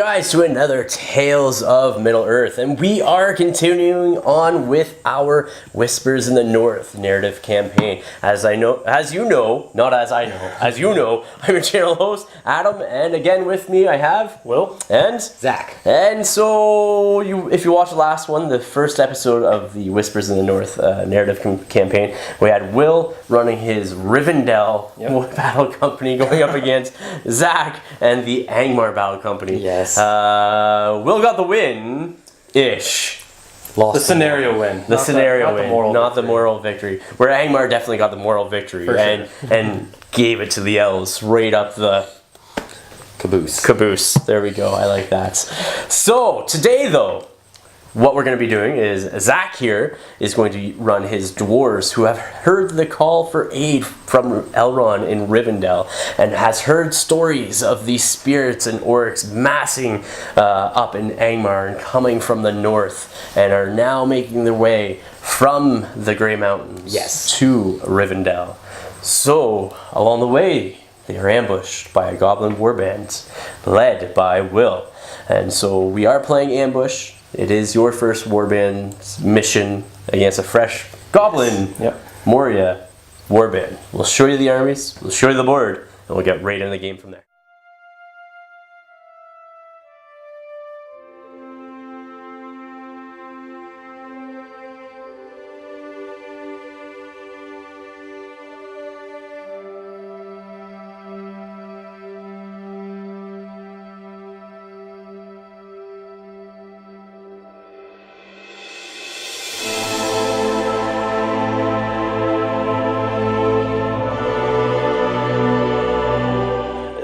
guys to another Tales of Middle-earth, and we are continuing on with our Whispers in the North narrative campaign. As you know, I'm your channel host, Adam, and again with me I have Will and Zach. And so, if you watched the last one, the first episode of the Whispers in the North narrative campaign, we had Will running his Rivendell battle company going up against Zach and the Angmar battle company. Yes. Will got the win-ish. Lost the scenario win. The scenario win, not the victory. moral victory. Where Angmar definitely got the moral victory and gave it to the elves right up the caboose. There we go. I like that. So today, though, what we're going to be doing is Zach here is going to run his dwarves who have heard the call for aid from Elrond in Rivendell and has heard stories of these spirits and orcs massing up in Angmar and coming from the north and are now making their way from the Grey Mountains to Rivendell. So, along the way, they are ambushed by a goblin warband led by Will. And so we are playing ambush. It is your first warband mission against a fresh goblin Moria warband. We'll show you the armies, we'll show you the board, and we'll get right into the game from there.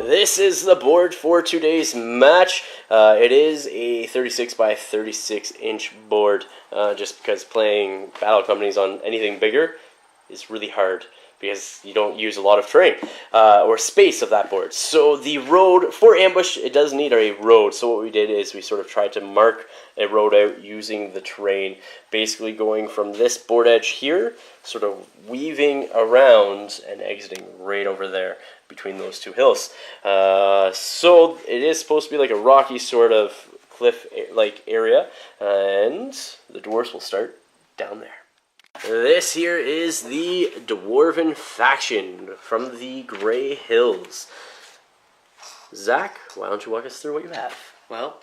This is the board for today's match. It is a 36 by 36 inch board, just because playing battle companies on anything bigger is really hard because you don't use a lot of terrain or space of that board. So the road for ambush, it does need a road. So what we did is we sort of tried to mark a road out using the terrain, basically going from this board edge here, sort of weaving around and exiting right over there between those two hills. So it is supposed to be like a rocky sort of cliff-like area, and the dwarves will start down there. This here is the Dwarven faction from the Grey Hills. Zach, why don't you walk us through what you have? Well,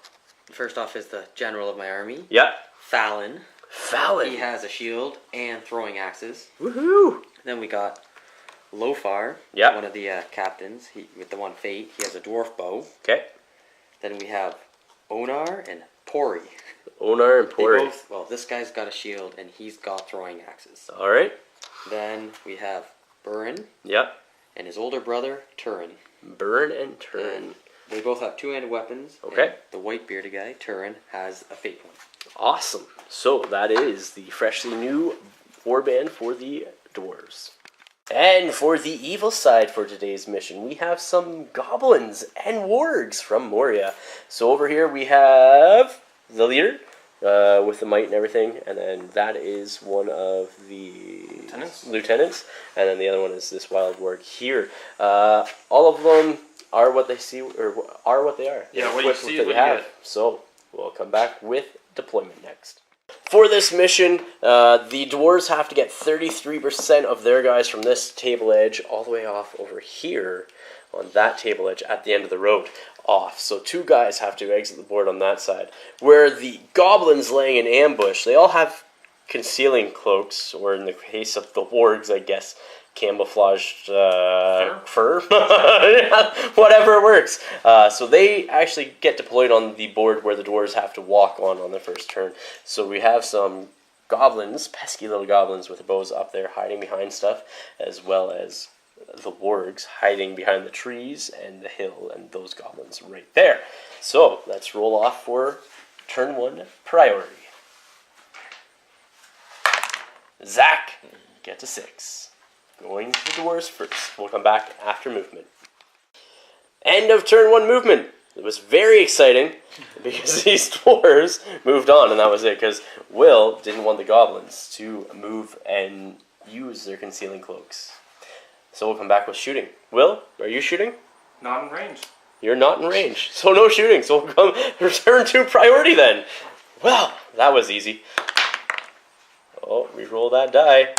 first off is the general of my army. Yeah. Fallon. Fallon. He has a shield and throwing axes. Woohoo! Then we got Lofar, one of the captains. With the one fate, he has a dwarf bow. Okay. Then we have Onar and Pori. Onar and Pori. Well, this guy's got a shield and he's got throwing axes. All right. Then we have Burin. Yep. And his older brother, Turin. Burin and Turin. And they both have two-handed weapons. Okay. The white bearded guy, Turin, has a fate one. Awesome. So that is the freshly new warband for the dwarves. And for the evil side for today's mission, we have some goblins and wargs from Moria. So over here we have the leader with the might and everything, and then that is one of the lieutenants, and then the other one is this wild warg here. All of them are what they see, or are what they are. Yeah, what you see is what you get. So we'll come back with deployment next. For this mission, the dwarves have to get 33% of their guys from this table edge all the way off over here on that table edge at the end of the road off. So two guys have to exit the board on that side. Where the goblins laying in ambush, they all have concealing cloaks, or in the case of the wargs, I guess, camouflaged fur. Whatever works. So they actually get deployed on the board where the dwarves have to walk on the first turn. So we have some goblins, pesky little goblins with their bows up there hiding behind stuff, as well as the wargs hiding behind the trees and the hill and those goblins right there. So let's roll off for turn 1 priority. Zach, get to 6. Going to the dwarves first. We'll come back after movement. End of turn 1 movement. It was very exciting because these dwarves moved on, and that was it, because Will didn't want the goblins to move and use their concealing cloaks. So we'll come back with shooting. Will, are you shooting? Not in range. You're not in range, so no shooting. So we'll come return to priority then. Well, that was easy. Oh, reroll that die.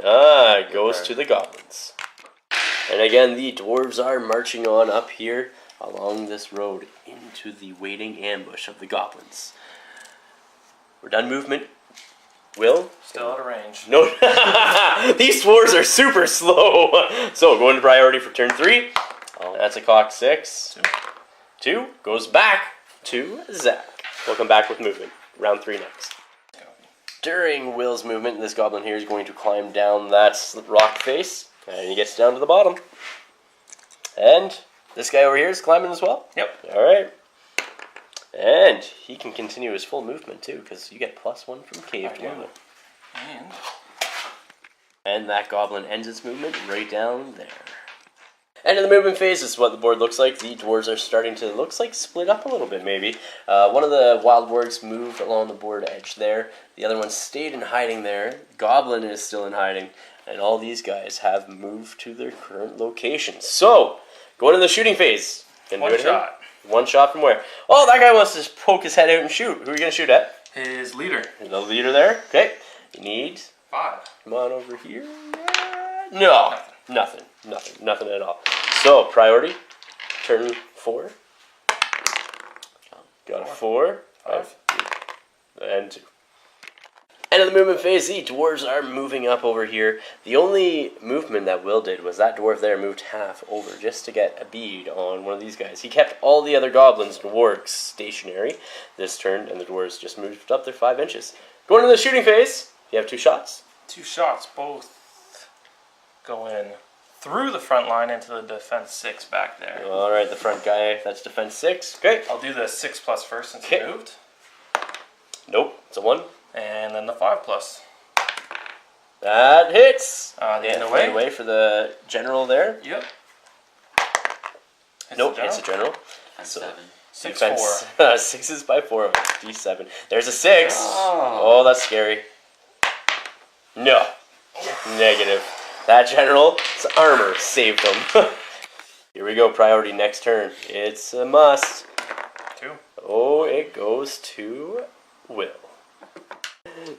Ah, it goes to the goblins. And again, the dwarves are marching on up here along this road into the waiting ambush of the goblins. We're done movement. Will? Still out of range. No. These dwarves are super slow. So going to priority for turn 3. Oh. That's a cock 6. 2 goes back to Zach. We'll come back with movement. Round 3 next. During Will's movement, this goblin here is going to climb down that rock face, and he gets down to the bottom. And this guy over here is climbing as well? Yep. Alright. And he can continue his full movement too, because you get +1 from caved movement. And that goblin ends its movement right down there. End of the movement phase is what the board looks like. The dwarves are starting to, looks like, split up a little bit maybe. One of the wild wargs moved along the board edge there. The other one stayed in hiding there. Goblin is still in hiding. And all these guys have moved to their current locations. So, going to the shooting phase. One shot. One shot from where? Oh, that guy wants to just poke his head out and shoot. Who are you going to shoot at? His leader. The leader there. Okay. You need... 5. Come on over here. No. Nothing at all. So, priority. Turn 4. Got a 4. 5. And 2. End of the movement phase. The dwarves are moving up over here. The only movement that Will did was that dwarf there moved half over just to get a bead on one of these guys. He kept all the other goblins and wargs stationary this turn, and the dwarves just moved up their 5 inches. Going to the shooting phase. You have 2 shots. 2 shots, both go in through the front line into the defense 6 back there. Alright, the front guy, that's defense 6. Okay. I'll do the 6+ first since he moved. Nope, it's a 1. And then the 5+. That hits. The away for the general there. Yep. Nope, it's a general. So, 6, defense, 4. 6s by 4. D7. There's a 6. Oh, that's scary. No. Negative. That general's armor saved him. Here we go. Priority next turn. It's a must. 2. Oh, it goes to Will.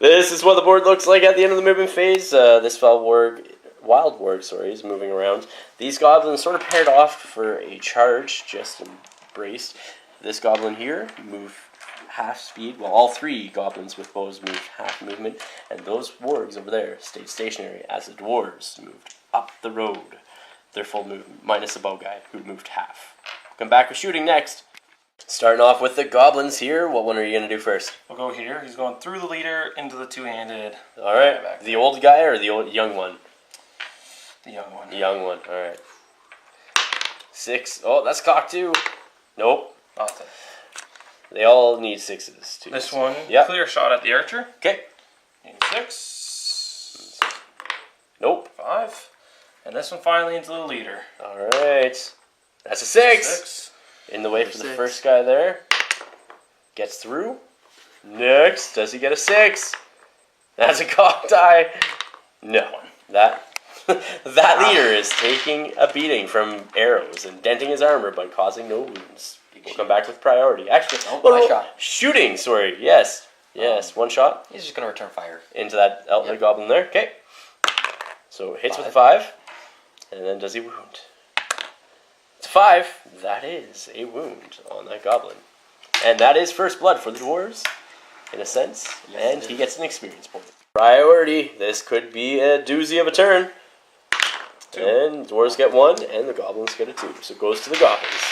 This is what the board looks like at the end of the movement phase. This wild warg, is moving around. These goblins sort of paired off for a charge, just embraced. This goblin here moved half speed. Well, all 3 goblins with bows moved half movement, and those wargs over there stayed stationary as the dwarves moved up the road. Their full movement, minus the bow guy, who moved half. Come back with shooting next. Starting off with the goblins here. What one are you going to do first? We'll go here. He's going through the leader into the 2-handed. Alright. The old guy or the old young one? The young one. The young one. Alright. 6. Oh, that's cocked too. Nope. Nothing. They all need 6s too. This one, yep. Clear shot at the archer. Okay. 6. Nope. 5. And this one finally into the leader. Alright. That's a 6. 6. In the way for the first guy there. Gets through. Next. Does he get a 6? That's a cocked die. No. That leader is taking a beating from arrows and denting his armor but causing no wounds. We'll come back with priority. Actually, shot. Shooting, sorry. Yes. 1 shot. He's just going to return fire. Into that goblin there. Okay. So it hits with a 5. And then does he wound? It's a 5. That is a wound on that goblin. And that is first blood for the dwarves, in a sense. Yes, and he gets an experience point. Priority. This could be a doozy of a turn. 2. And dwarves get 1, and the goblins get a 2. So it goes to the goblins.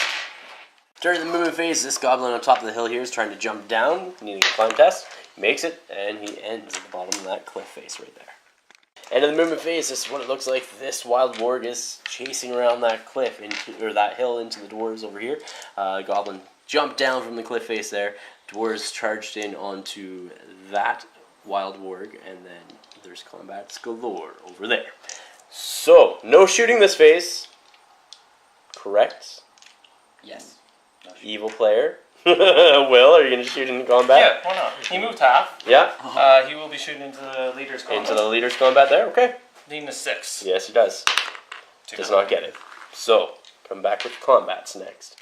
During the movement phase, this goblin on top of the hill here is trying to jump down, needing a climb test. He makes it, and he ends at the bottom of that cliff face right there. End of the movement phase, this is what it looks like. This wild warg is chasing around that cliff, or that hill into the dwarves over here. Goblin jumped down from the cliff face there. Dwarves charged in onto that wild warg, and then there's combats galore over there. So, no shooting this phase. Correct? Yes. Evil player. Will, are you going to shoot in combat? Yeah, why not? He moved half. Yeah. He will be shooting into the leader's combat. Into the leader's combat there? Okay. Needing a 6. Yes, he does. 2. Does not get it. So, come back with combats next.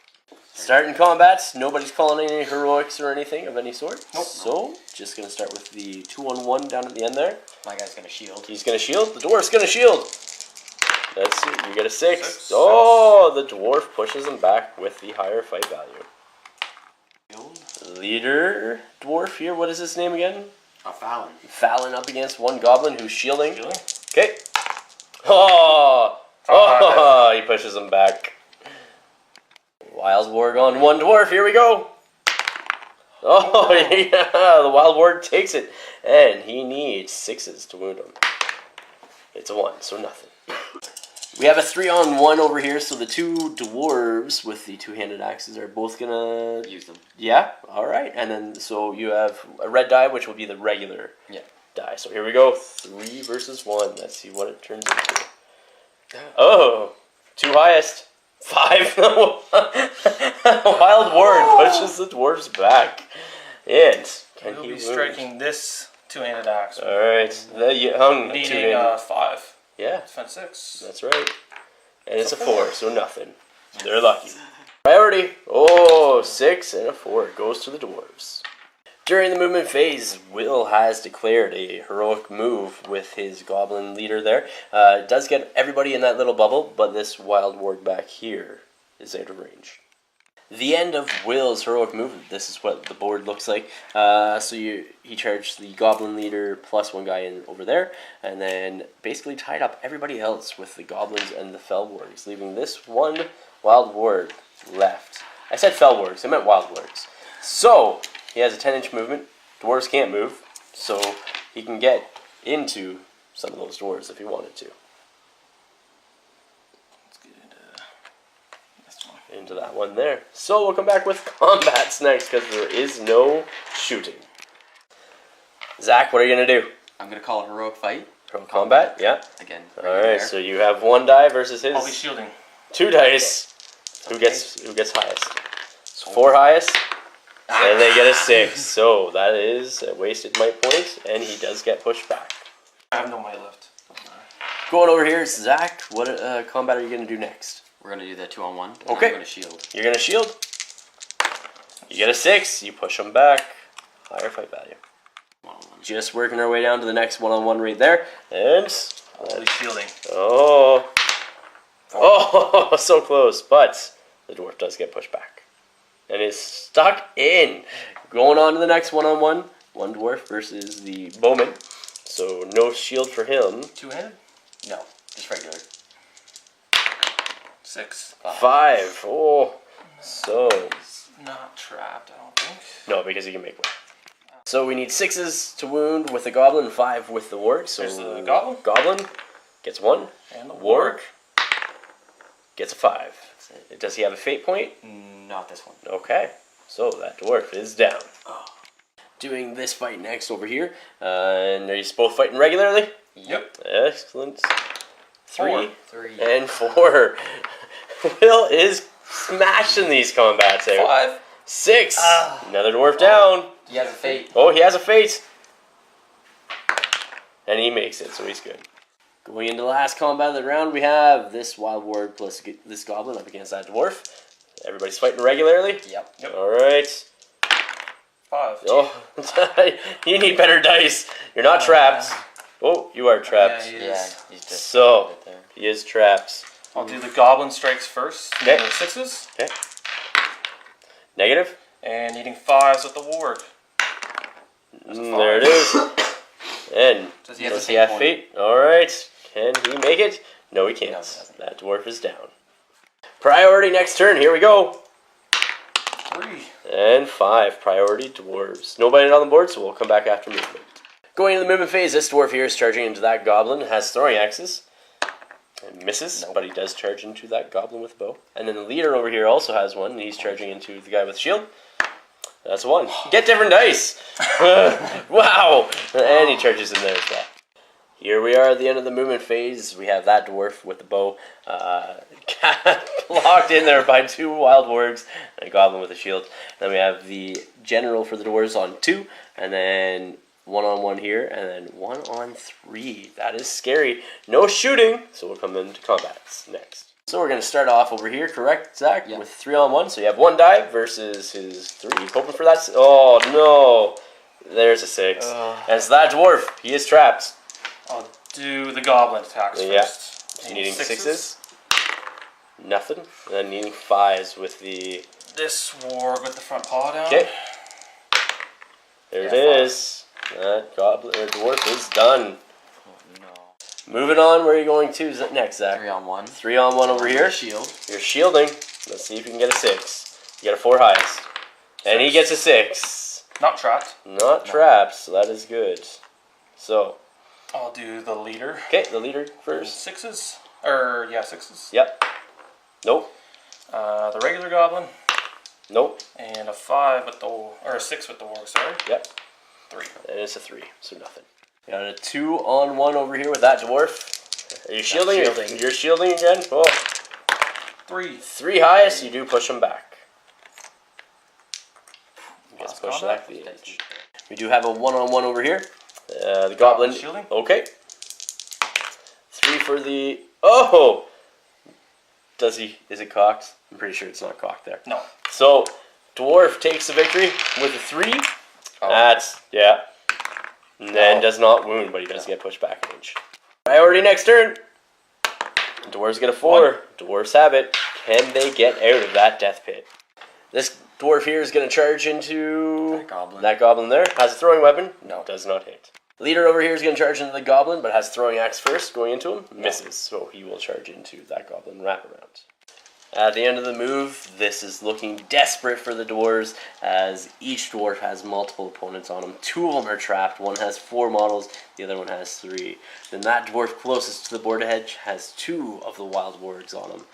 Starting combats, nobody's calling any heroics or anything of any sort. Nope. So, just going to start with the 2-on-1 down at the end there. My guy's gonna shield. He's going to shield. The dwarf's going to shield. Let's see. You get a 6. 6. Oh, the dwarf pushes him back with the higher fight value. Leader dwarf here. What is his name again? Fallon. Fallon up against one goblin who's shielding. Shielding? Okay. Oh, he pushes him back. Wild Warg on one dwarf. Here we go. Oh, yeah. The Wild Warg takes it. And he needs 6s to wound him. It's a 1, so nothing. We have a 3-on-1 over here, so the 2 dwarves with the 2-handed axes are both gonna Use them. Yeah, alright. And then, so you have a red die, which will be the regular die. So here we go. 3 versus 1. Let's see what it turns into. Oh, 2 highest. 5. Wild Warg pushes the dwarves back. And can We'll he be wound? striking this 2-handed axe. Alright. The young Needing 2-handed. 5. Yeah, Defense 6. that's right. And it's a 4, so nothing. They're lucky. Priority. Oh, 6 and a 4. It goes to the dwarves. During the movement phase, Will has declared a heroic move with his goblin leader there. It does get everybody in that little bubble, but this Wild Warg back here is out of range. The end of Will's heroic move, this is what the board looks like. He charged the goblin leader plus 1 guy in over there, and then basically tied up everybody else with the goblins and the fell wargs, leaving this one Wild Warg left. I said fell wargs, I meant Wild Wargs. So, he has a 10-inch movement. Dwarves can't move, so he can get into some of those dwarves if he wanted to. Let's get into this one. Into that one there. So we'll come back with combats next because there is no shooting. Zach, what are you going to do? I'm gonna call a heroic fight. Heroic combat? Yeah. Again. Alright, so you have 1 die versus his I'll be shielding. 2 dice. Who gets highest? 4 highest. And they get a 6. So that is a wasted might point, and he does get pushed back. I have no might left. Going over here, Zach, what combat are you going to do next? We're gonna do the 2-on-1. Okay. I'm gonna shield. You're going to shield. You get a 6. You push him back. Higher fight value. 1-on-1. Just working our way down to the next 1-on-1 right there. And... I'll be shielding. Oh, so close, but the dwarf does get pushed back. And is stuck in. Going on to the next 1-on-1. 1 dwarf versus the bowman. So no shield for him. 2-handed? No, just regular. 6. 5. Oh, so... He's not trapped, I don't think. No, because he can make one. So we need 6s to wound with the goblin, 5 with the warg. So There's the goblin. Goblin gets 1. And the Warg gets a 5. Does he have a fate point? Not this one. Okay, so that dwarf is down. Doing this fight next over here. And are you both fighting regularly? Yep. Excellent. 3 3. and 4. Will is smashing these combats out. 5. 6. Another dwarf down. He has a fate. Oh, he has a fate. And he makes it, so he's good. Going into the last combat of the round, we have this Wild Warg plus this Goblin up against that Dwarf. Everybody's fighting regularly? Yep. Alright. 5. Oh, you need better dice. You're not trapped. Oh, you are trapped. Yeah, Yeah, he's just So, right there. he is trapped. I'll do the goblin strikes first. Okay. The 6s. Okay. Negative? And needing 5s with the warg. There it is. And Does he have does a he have fate fate? Alright. Can he make it? No, he can't. No, he doesn't. That dwarf is down. Priority next turn. Here we go. 3. And 5. Priority dwarves. Nobody on the board, so we'll come back after movement. Going into the movement phase, this dwarf here is charging into that goblin. Has throwing axes. And misses, but he does charge into that goblin with a bow. And then the leader over here also has one, and he's charging into the guy with shield. That's 1. Get different dice! Wow! And he charges in there as well. Here we are at the end of the movement phase. We have that dwarf with the bow locked in there by 2 wild wargs and a goblin with a shield. Then we have the general for the dwarves on 2, and then 1 on 1 here, and then 1 on 3. That is scary. No shooting, so we'll come into combats next. So we're going to start off over here, correct, Zach? Yeah. With 3-on-1. So you have 1 die versus his 3. Hoping for that. Oh, no. There's a 6. And it's that dwarf. He is trapped. I'll do the goblin attacks first. So needing 6s. Nothing. And then needing 5s with the... This warg with the front paw down. Okay. There it is. That goblin or dwarf is done. Oh, no. Moving on, where are you going to next, Zach? 3-on-1. 3-on-1 over here. Shield. You're shielding. Let's see if you can get a 6. You got a 4 highest. And he gets a 6. Not trapped. Not trapped, so that is good. So. I'll do the leader. Okay, the leader first. 6s. Or, yeah, 6s. Yep. Nope. The regular goblin. Nope. And a 5 with the, or a 6 with the warg, sorry. Yep. 3. And it's a 3, so nothing. Got a 2-on-1 over here with that dwarf. Are you shielding? You're shielding again? Oh. 3. 3 highest, you do push him back. He gets pushed back to the edge. We do have a 1-on-1 over here. The goblin. Shielding. Okay. 3 for the... Oh! Does he... Is it cocked? I'm pretty sure it's not cocked there. No. So, dwarf takes the victory with a 3. Oh. That's... Yeah. And then does not wound, but he does get pushed back an inch. Priority next turn. Dwarves get a 4. Dwarves have it. Can they get out of that death pit? This dwarf here is going to charge into... That goblin there. Has a throwing weapon. No. Does not hit. The leader over here is going to charge into the goblin, but has throwing axe first going into him. Misses, so he will charge into that goblin wraparound. At the end of the move, this is looking desperate for the dwarves, as each dwarf has multiple opponents on them. 2 of them are trapped. One has 4 models, the other one has 3. Then that dwarf closest to the border hedge has 2 of the wild wargs on him.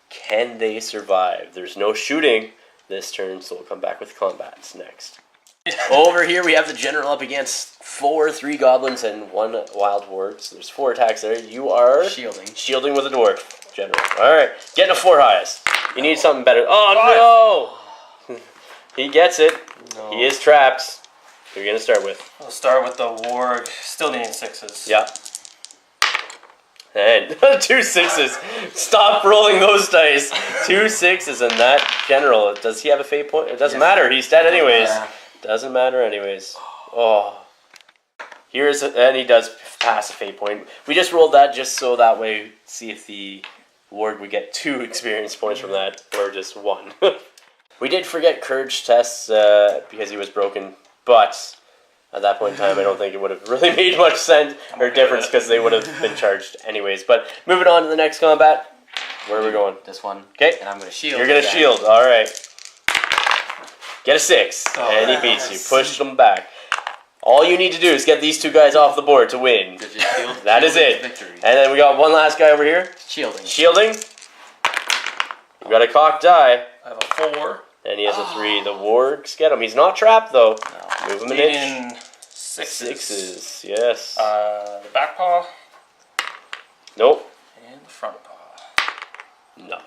Can they survive? There's no shooting this turn, so we'll come back with combats next. Over here we have the general up against 3 goblins and 1 wild warg. So there's 4 attacks there. You are shielding with a dwarf. General. Alright, getting a 4 highest. You need something better. Oh no! He gets it. No. He is trapped. Who are you going to start with? I'll start with the warg. Still needing 6s. Yeah. And 2 6s. Stop rolling those dice. 2 6s and that general. Does he have a fate point? It doesn't matter. He's dead anyways. Yeah. Doesn't matter anyways. Oh. And he does pass a fate point. We just rolled that just so that way, see if the warg would get 2 experience points from that, or just 1. We did forget courage tests because he was broken, but at that point in time, I don't think it would have really made much sense or difference because they would have been charged anyways. But moving on to the next combat, where are we going? This one. Okay. And I'm going to shield. You're going to shield, alright. Get a 6, and he beats you. Pushed him back. All you need to do is get these 2 guys off the board to win. That is it. And then we got one last guy over here. Shielding. We got a cocked die. I have a 4. And he has a 3. The wargs get him. He's not trapped though. No. Move him an inch. 6s. 6s. Yes. The back paw. Nope. And the front paw. No.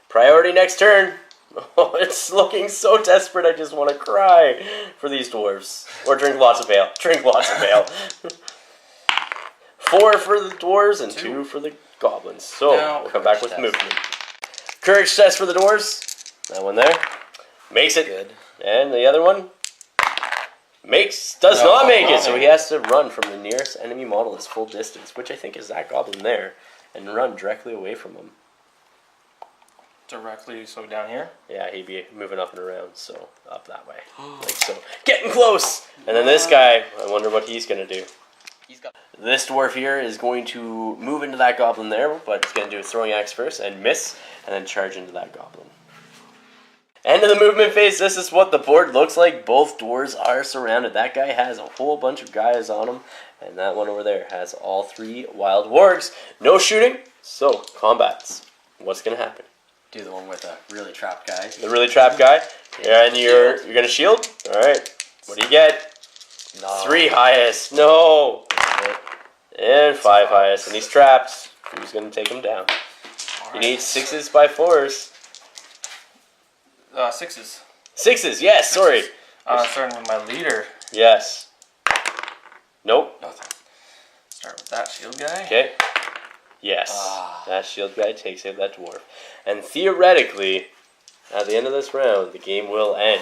Priority next turn. Oh, it's looking so desperate, I just want to cry for these dwarves. Or drink lots of ale. Drink lots of ale. 4 for the dwarves and 2 for the goblins. So, we'll come back with movement. Courage test for the dwarves. That one there. Makes it. Good. And the other one does not make it, so he has to run from the nearest enemy model at full distance, which I think is that goblin there, and run directly away from him. Directly, so down here? Yeah, he'd be moving up and around, so up that way. Like so. Getting close! And then this guy, I wonder what he's going to do. This dwarf here is going to move into that goblin there, but he's going to do a throwing axe first and miss, and then charge into that goblin. End of the movement phase. This is what the board looks like. Both dwarves are surrounded. That guy has a whole bunch of guys on him, and that one over there has all 3 wild wargs. No shooting, so combats. What's going to happen? Do the one with a really trapped guy. The really trapped guy? Yeah, and you're going to shield? Alright. What do you get? No. 3 highest. No. And 5 highest. And he's trapped. Who's going to take him down? You need 6s by 4s. 6s. 6s, yes, sorry. Starting with my leader. Yes. Nope. Nothing. Start with that shield guy. Okay. Yes, that shield guy takes out that dwarf. And theoretically, at the end of this round, the game will end.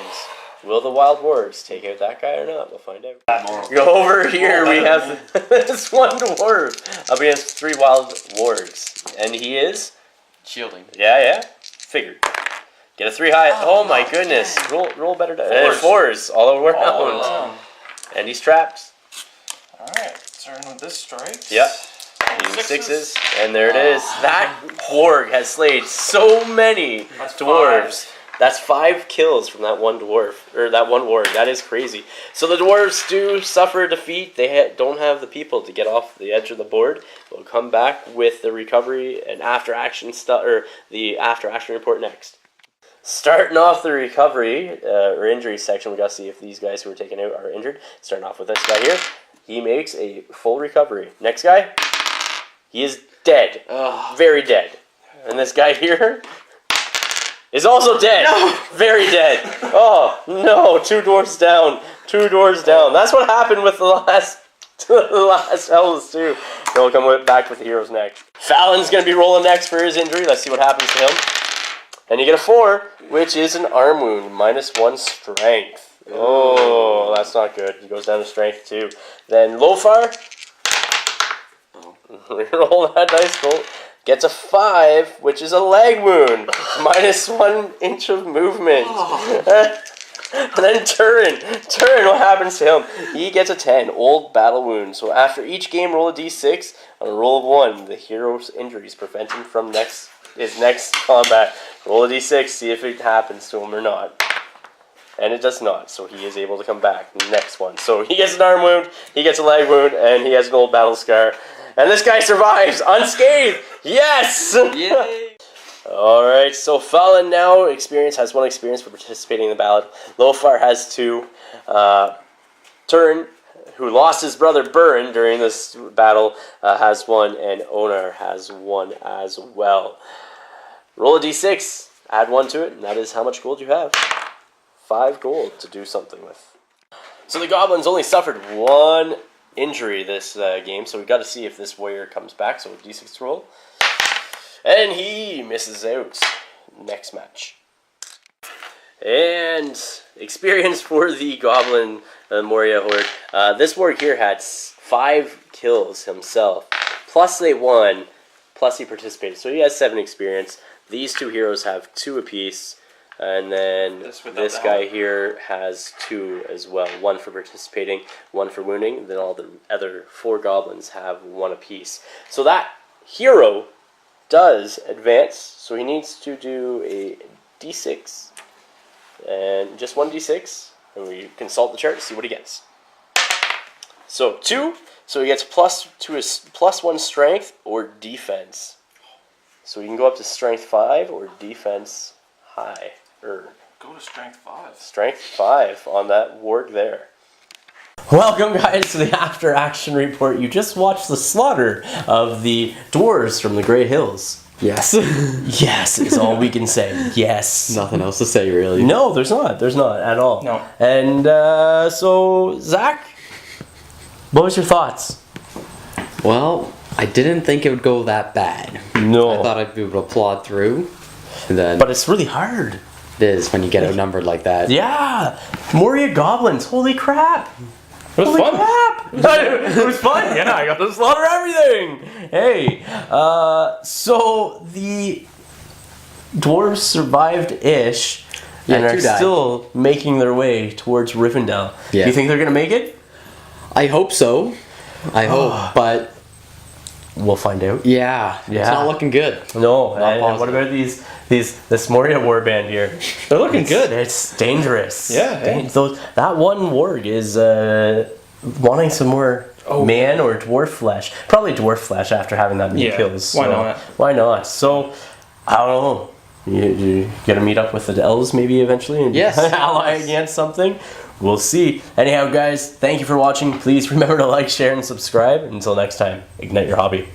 Will the wild wargs take out that guy or not? We'll find out. Go over here, we have this one dwarf up against 3 wild wargs. And he is? Shielding. Yeah. Figured. Get a 3 high. Oh my goodness. Roll better dice. 4s all around. And he's trapped. Alright, starting with this strike. Yep. 6s. And there it is. That warg has slayed so many dwarves. That's 5 kills from that one dwarf, or that one warg. That is crazy. So the dwarves do suffer a defeat. They don't have the people to get off the edge of the board. We'll come back with the recovery and after action the after action report next. Starting off the recovery or injury section, we got to see if these guys who were taken out are injured. Starting off with this guy here. He makes a full recovery. Next guy, he is dead. Very dead. And this guy here is also dead. No. Very dead. Oh, no. 2 dwarfs down. 2 dwarfs down. That's what happened with the last elves, too. And we'll come back with the heroes next. Fallon's going to be rolling next for his injury. Let's see what happens to him. And you get a 4, which is an arm wound. -1 strength. Oh, that's not good. He goes down to strength, too. Then Lofar. Roll that dice roll. Gets a 5, which is a leg wound. -1 inch of movement. And then Turin, what happens to him? He gets a 10, old battle wound. So after each game, roll a d6. On a roll of 1, the hero's injuries prevent him from his next combat. Roll a d6, see if it happens to him or not. And it does not, so he is able to come back. Next one. So he gets an arm wound, he gets a leg wound, and he has an old battle scar. And this guy survives unscathed. Yes! Yay! Alright, so Fallon now has 1 experience for participating in the battle. Lofar has 2. Turin, who lost his brother Burn during this battle, has 1. And Onar has 1 as well. Roll a d6, add 1 to it, and that is how much gold you have. 5 gold to do something with. So the goblins only suffered 1 injury this game, so we've got to see if this warrior comes back. So d6 roll, and he misses out. Next match. And experience for the goblin Moria horde. This warg here had 5 kills himself, plus they won, plus he participated, so he has 7 experience. These 2 heroes have 2 apiece. And then this guy here has 2 as well. 1 for participating, 1 for wounding. Then all the other 4 goblins have 1 apiece. So that hero does advance. So he needs to do a d6. And just 1 d6. And we consult the chart to see what he gets. So 2. So he gets plus to his +1 strength or defense. So he can go up to strength 5 or defense high. Go to strength 5. Strength 5 on that warg there. Welcome, guys, to the after action report. You just watched the slaughter of the dwarves from the Grey Hills. Yes. Yes is all we can say. Yes. Nothing else to say, really. No, there's not. There's not at all. No. And so, Zach, what was your thoughts? Well, I didn't think it would go that bad. No. I thought I'd be able to plod through. And then But it's really hard. it is when you get outnumbered like that. Yeah. Moria goblins. Holy crap. It was fun. It was fun. Yeah, I got to slaughter everything. Hey. So the dwarves survived-ish and are 2 died. still making their way towards Rivendell. Yeah. Do you think they're going to make it? I hope so. I hope, but We'll find out. yeah, it's not looking good. No, Not and what about this Moria warband here? They're looking good. It's dangerous. Yeah, yeah. That one warg is wanting some more man or dwarf flesh. Probably dwarf flesh after having that many kills. Why So not? Why not? So, I don't know. You gotta meet up with the elves maybe eventually and Yes. ally against something. We'll see. Anyhow, guys, thank you for watching. Please remember to like, share, and subscribe. Until next time, ignite your hobby.